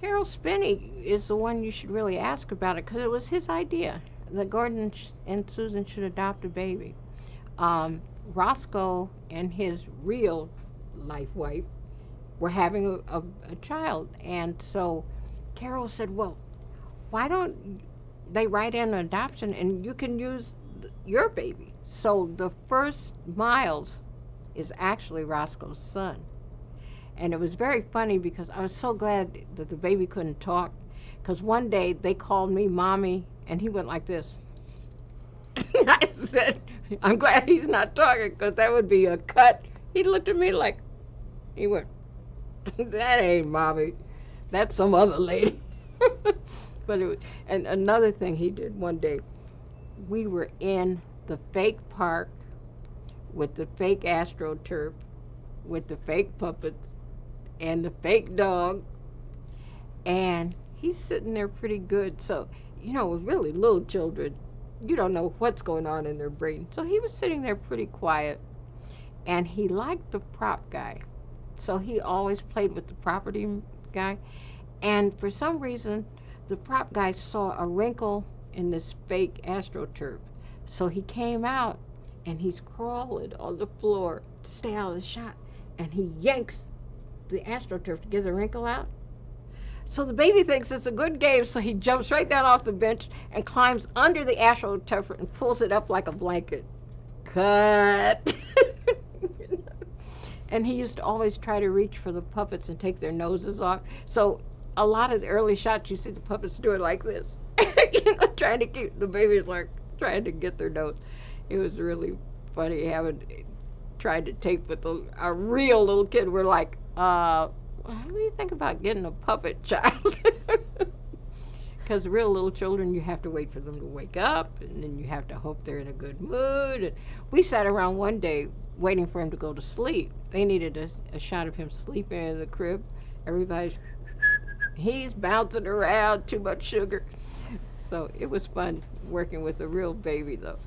Carol Spinney is the one you should really ask about it because it was his idea that Gordon and Susan should adopt a baby. Roscoe and his real life wife were having a child. And so Carol said, well, why don't they write in an adoption and you can use your baby? So the first Miles is actually Roscoe's son. And it was very funny because I was so glad that the baby couldn't talk, because one day they called me Mommy, and he went like this. I said, I'm glad he's not talking, because that would be a cut. He looked at me like, he went, that ain't Mommy. That's some other lady. But it was, and another thing he did one day, we were in the fake park with the fake AstroTurf, with the fake puppets, and the fake dog, and he's sitting there pretty good. So, with really little children, you don't know what's going on in their brain. So he was sitting there pretty quiet, and he liked the prop guy. So he always played with the property guy, and for some reason, the prop guy saw a wrinkle in this fake AstroTurf. So he came out, and he's crawling on the floor to stay out of the shot, and he yanks the AstroTurf to get the wrinkle out. So the baby thinks it's a good game, so he jumps right down off the bench and climbs under the AstroTurf and pulls it up like a blanket. Cut. And he used to always try to reach for the puppets and take their noses off. So a lot of the early shots, you see the puppets do it like this, trying to keep the babies like trying to get their nose. It was really funny having tried to tape with a real little kid. We're like, how do you think about getting a puppet child? Because real little children, you have to wait for them to wake up, and then you have to hope they're in a good mood. And we sat around one day waiting for him to go to sleep. They needed a shot of him sleeping in the crib. Everybody's, he's bouncing around, too much sugar. So it was fun working with a real baby, though.